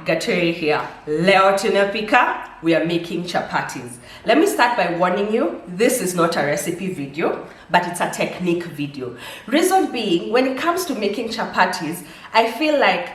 Kwaheri here. Leo Tunapika, we are making chapatis. Let me start by warning you, this is not a recipe video, but it's a technique video. Reason being, when it comes to making chapatis, I feel like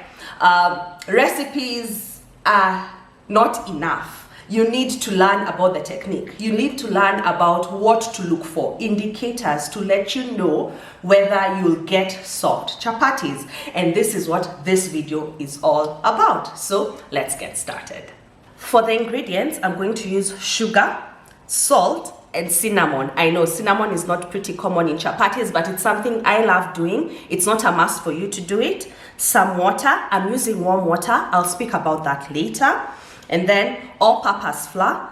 recipes are not enough. You need to learn about the technique. You need to learn about what to look for, indicators to let you know whether you'll get soft chapatis. And this is what this video is all about. So let's get started. For the ingredients, I'm going to use sugar, salt, and cinnamon. I know cinnamon is not pretty common in chapatis, but it's something I love doing. It's not a must for you to do it. Some water. I'm using warm water. I'll speak about that later. And then all-purpose flour.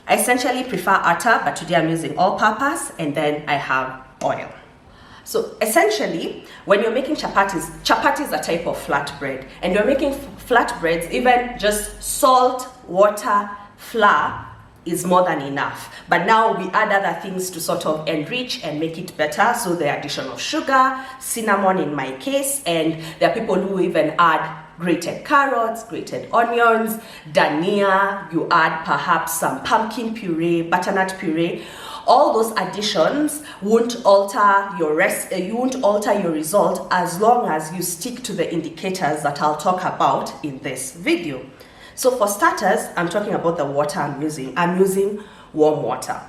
I essentially prefer atta, but today I'm using all-purpose, and then I have oil. So essentially, when you're making chapatis, chapati is a type of flatbread, and you're making flatbreads, even just salt, water, flour is more than enough. But now we add other things to sort of enrich and make it better. So the addition of sugar, cinnamon in my case, and there are people who even add grated carrots, grated onions, dania, you add perhaps some pumpkin puree, butternut puree. All those additions won't alter your result as long as you stick to the indicators that I'll talk about in this video. So for starters, I'm talking about the water I'm using. I'm using warm water.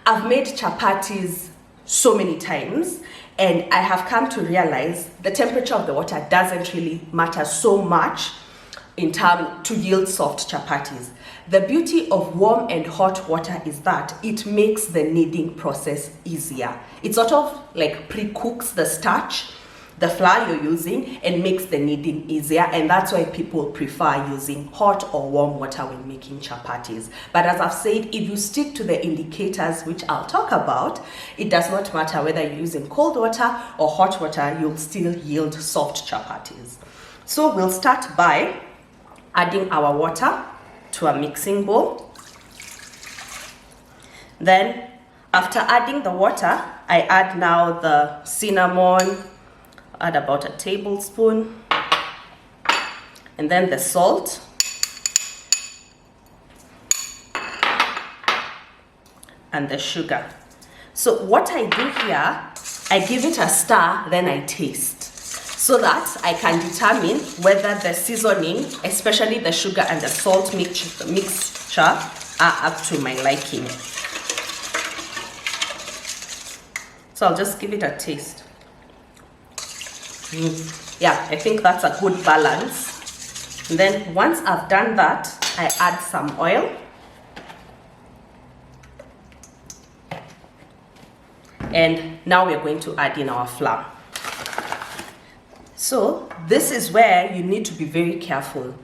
I've made chapatis so many times, and I have come to realize the temperature of the water doesn't really matter so much in terms to yield soft chapatis. The beauty of warm and hot water is that it makes the kneading process easier. It sort of like pre-cooks the starch, the flour you're using, and makes the kneading easier, and that's why people prefer using hot or warm water when making chapatis. But as I've said, if you stick to the indicators, which I'll talk about, it does not matter whether you're using cold water or hot water, you'll still yield soft chapatis. So we'll start by adding our water to a mixing bowl. Then after adding the water, I add now the cinnamon, add about a tablespoon, and then the salt, and the sugar. So what I do here, I give it a stir, then I taste, so that I can determine whether the seasoning, especially the sugar and the salt mixture, are up to my liking. So I'll just give it a taste. Yeah, I think that's a good balance. And then once I've done that, I add some oil. And now we're going to add in our flour. So this is where you need to be very careful.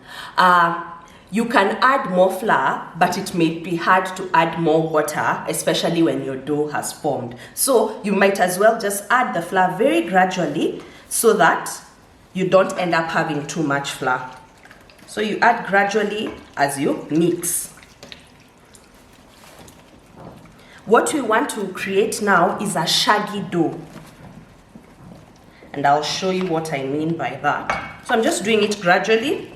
You can add more flour, but it may be hard to add more water, especially when your dough has formed. So you might as well just add the flour very gradually, so that you don't end up having too much flour. So you add gradually as you mix. What we want to create now is a shaggy dough. And I'll show you what I mean by that. So I'm just doing it gradually.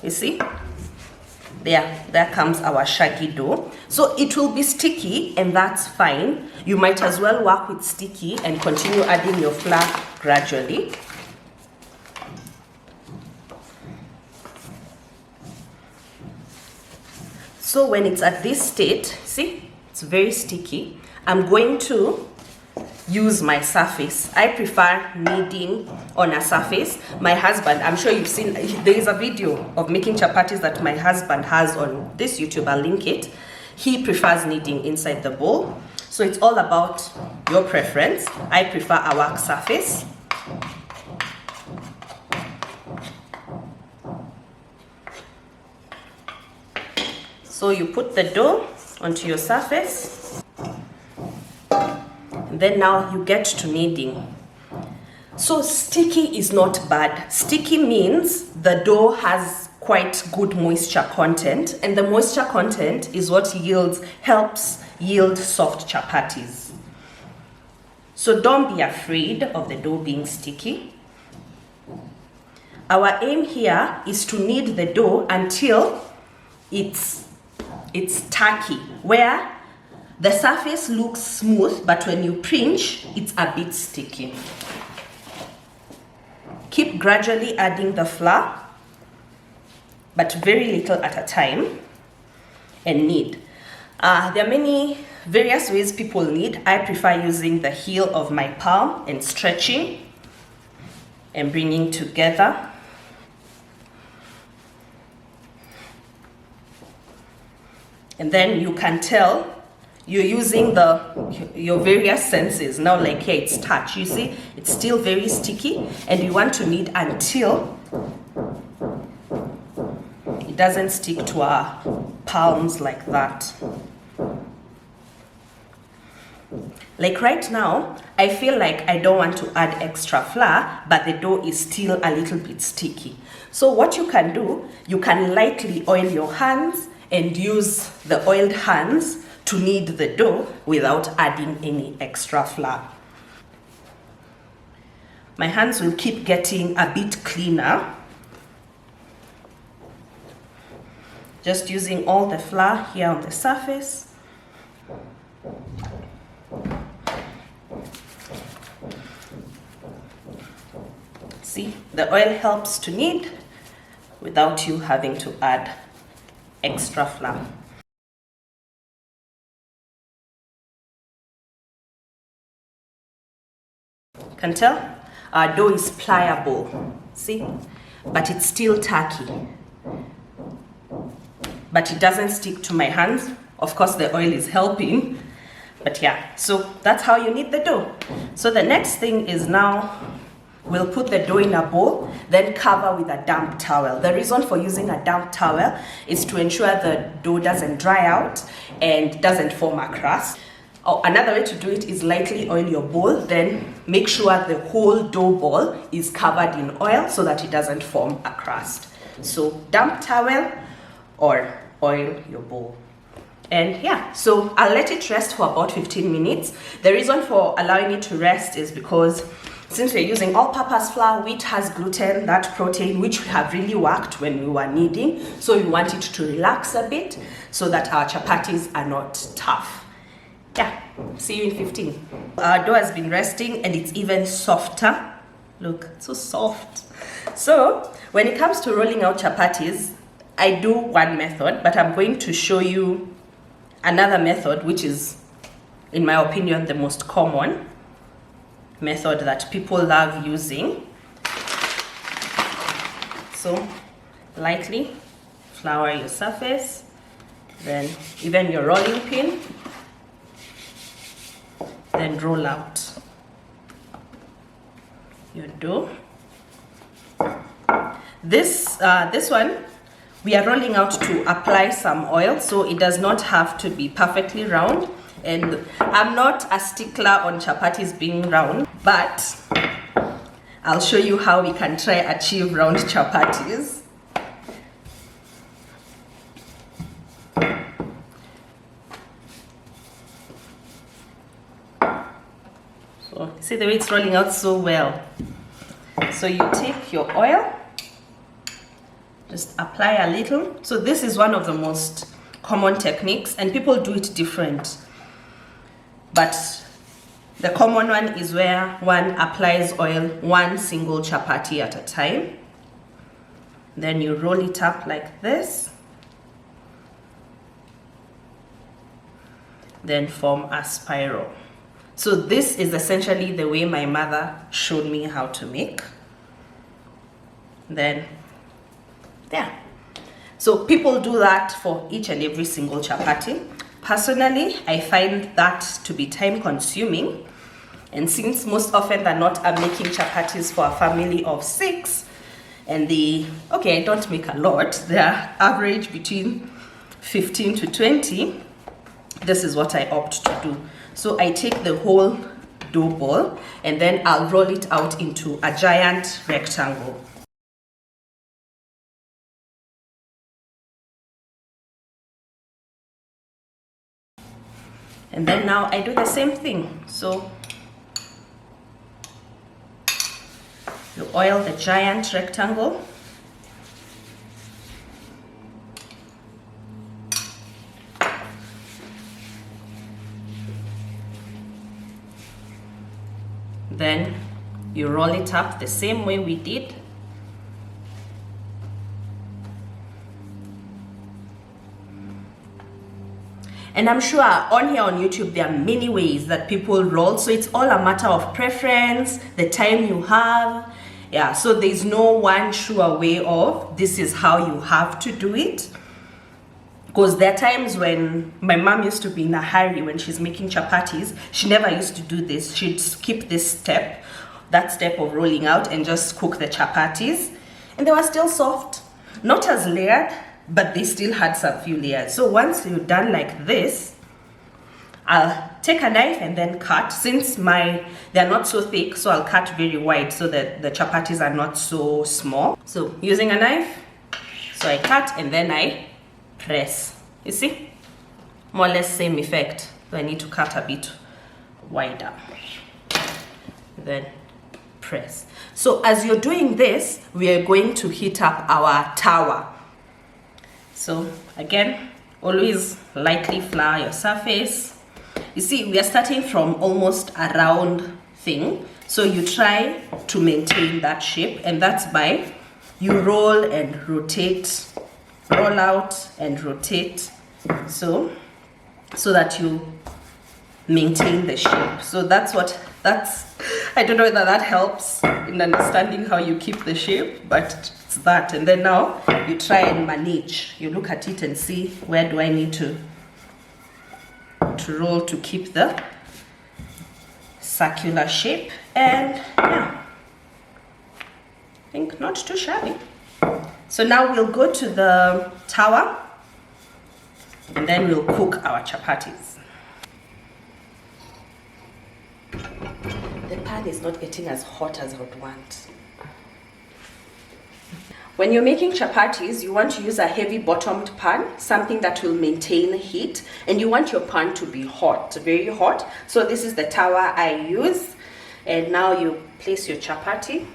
You see? There comes our shaggy dough. So it will be sticky, and that's fine. You might as well work with sticky and continue adding your flour gradually. So when it's at this state, see, it's very sticky. I'm going to use my surface. I prefer kneading on a surface. My husband, I'm sure you've seen, there is a video of making chapatis that my husband has on this YouTube, I'll link it. He prefers kneading inside the bowl. So it's all about your preference. I prefer a work surface. So you put the dough onto your surface. And then now you get to kneading. So sticky is not bad. Sticky means the dough has quite good moisture content, and the moisture content is what helps yield soft chapatis. So don't be afraid of the dough being sticky. Our aim here is to knead the dough until it's tacky, where the surface looks smooth, but when you pinch, it's a bit sticky. Keep gradually adding the flour, but very little at a time, and knead. There are many various ways people knead. I prefer using the heel of my palm and stretching and bringing together. And then you can tell you're using your various senses. Now, like here, it's touch. You see, it's still very sticky, and you want to knead until it doesn't stick to our palms like that. Like right now, I feel like I don't want to add extra flour, but the dough is still a little bit sticky. So what you can do, you can lightly oil your hands and use the oiled hands to knead the dough without adding any extra flour. My hands will keep getting a bit cleaner. Just using all the flour here on the surface. See, the oil helps to knead without you having to add extra flour. Can tell our dough is pliable, see, but it's still tacky, but it doesn't stick to my hands. Of course, the oil is helping, but yeah, so that's how you knead the dough. So the next thing is now we'll put the dough in a bowl, then cover with a damp towel. The reason for using a damp towel is to ensure the dough doesn't dry out and doesn't form a crust. Another way to do it is lightly oil your bowl, then make sure the whole dough ball is covered in oil so that it doesn't form a crust. So damp towel or oil your bowl. And yeah, so I'll let it rest for about 15 minutes. The reason for allowing it to rest is because since we're using all-purpose flour, wheat has gluten, that protein, which we have really worked when we were kneading. So we want it to relax a bit so that our chapatis are not tough. Yeah, see you in 15. Our dough has been resting and it's even softer. Look, it's so soft. So when it comes to rolling out chapatis, I do one method, but I'm going to show you another method, which is, in my opinion, the most common method that people love using. So lightly flour your surface, then even your rolling pin, then roll out your dough. This one we are rolling out to apply some oil, so it does not have to be perfectly round. And I'm not a stickler on chapatis being round, but I'll show you how we can try achieve round chapatis. So see the way it's rolling out so well. So you take your oil, just apply a little. So this is one of the most common techniques, and people do it different. But the common one is where one applies oil one single chapati at a time. Then you roll it up like this. Then form a spiral. So this is essentially the way my mother showed me how to make. Then, yeah. So people do that for each and every single chapati. Personally, I find that to be time consuming. And since most often than not, I'm making chapatis for a family of 6, and I don't make a lot. They're average between 15 to 20. This is what I opt to do. So I take the whole dough ball and then I'll roll it out into a giant rectangle. And then now I do the same thing. So oil the giant rectangle. Then you roll it up the same way we did. And I'm sure on here on YouTube there are many ways that people roll, so it's all a matter of preference, the time you have. Yeah, so there's no one sure way of this is how you have to do it. Because there are times when my mom used to be in a hurry when she's making chapatis. She never used to do this. She'd skip this step, that step of rolling out, and just cook the chapatis. And they were still soft. Not as layered, but they still had some few layers. So once you're done like this, I'll take a knife and then cut. Since they're not so thick, so I'll cut very wide so that the chapatis are not so small. So using a knife, so I cut and then I press. You see, more or less same effect. So I need to cut a bit wider, then press. So as you're doing this, we are going to heat up our tower. So again, always lightly flour your surface. You see, we are starting from almost a round thing, so you try to maintain that shape, and that's by you roll and rotate, roll out and rotate, so that you maintain the shape. So that's I don't know whether that helps in understanding how you keep the shape, but it's that. And then now you try and manage. You look at it and see, where do I need to roll to keep the circular shape? And yeah, I think not too shabby. So now we'll go to the tower and then we'll cook our chapatis. The pan is not getting as hot as I would want. When you're making chapatis, you want to use a heavy bottomed pan, something that will maintain heat, and you want your pan to be hot, very hot. So this is the tower I use. And now you place your chapati.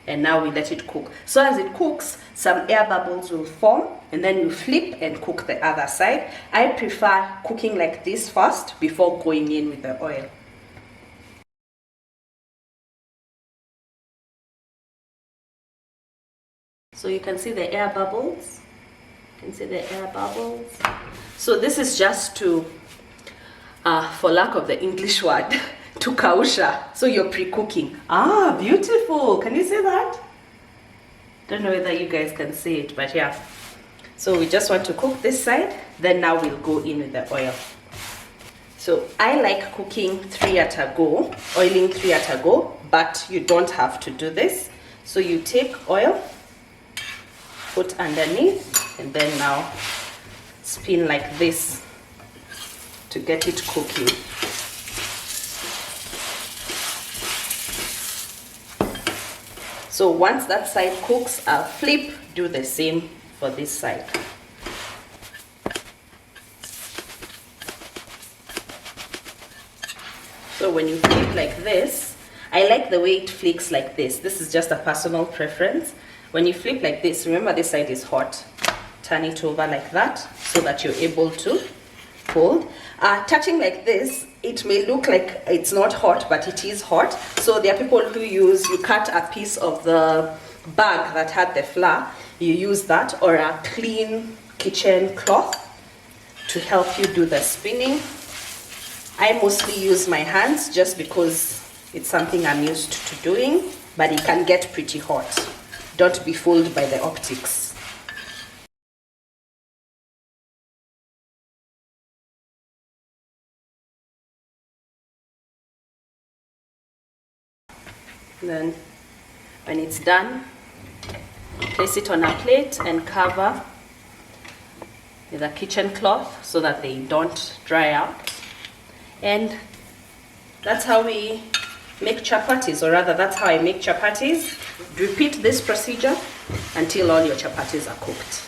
And now we let it cook. So as it cooks, some air bubbles will form, and then you flip and cook the other side. I prefer cooking like this first before going in with the oil. So you can see the air bubbles. You can see the air bubbles. So this is just to, for lack of the English word, to kausha. So you're pre-cooking. Ah, beautiful. Can you see that? Don't know whether you guys can see it, but yeah. So we just want to cook this side. Then now we'll go in with the oil. So I like cooking 3 at a go, oiling 3 at a go, but you don't have to do this. So you take oil, put underneath, and then now spin like this to get it cooking. So once that side cooks, I'll flip, do the same for this side. So when you flip like this, I like the way it flicks like this. This is just a personal preference. When you flip like this, remember this side is hot. Turn it over like that so that you're able to fold. Touching like this, it may look like it's not hot, but it is hot. So there are people who you cut a piece of the bag that had the flour, you use that, or a clean kitchen cloth to help you do the spinning. I mostly use my hands just because it's something I'm used to doing, but it can get pretty hot. Don't be fooled by the optics. Then when it's done, place it on a plate and cover with a kitchen cloth so that they don't dry out. And that's how we make chapatis, or rather that's how I make chapatis. Repeat this procedure until all your chapatis are cooked.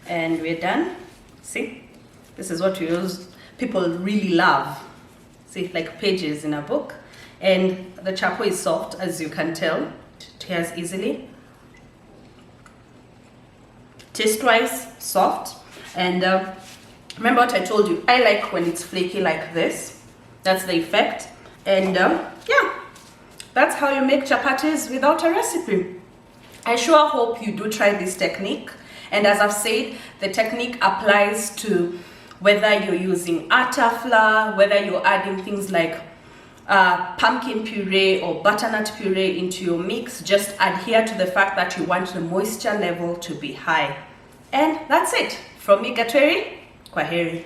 And we're done. See? This is what people really love. See, like pages in a book. And the chapo is soft, as you can tell. It tears easily. Taste-wise, soft. And remember what I told you, I like when it's flaky like this. That's the effect. And yeah, that's how you make chapatis without a recipe. I sure hope you do try this technique. And as I've said, the technique applies to whether you're using atta flour, whether you're adding things like pumpkin puree or butternut puree into your mix. Just adhere to the fact that you want the moisture level to be high. And that's it. From me, Kwaheri.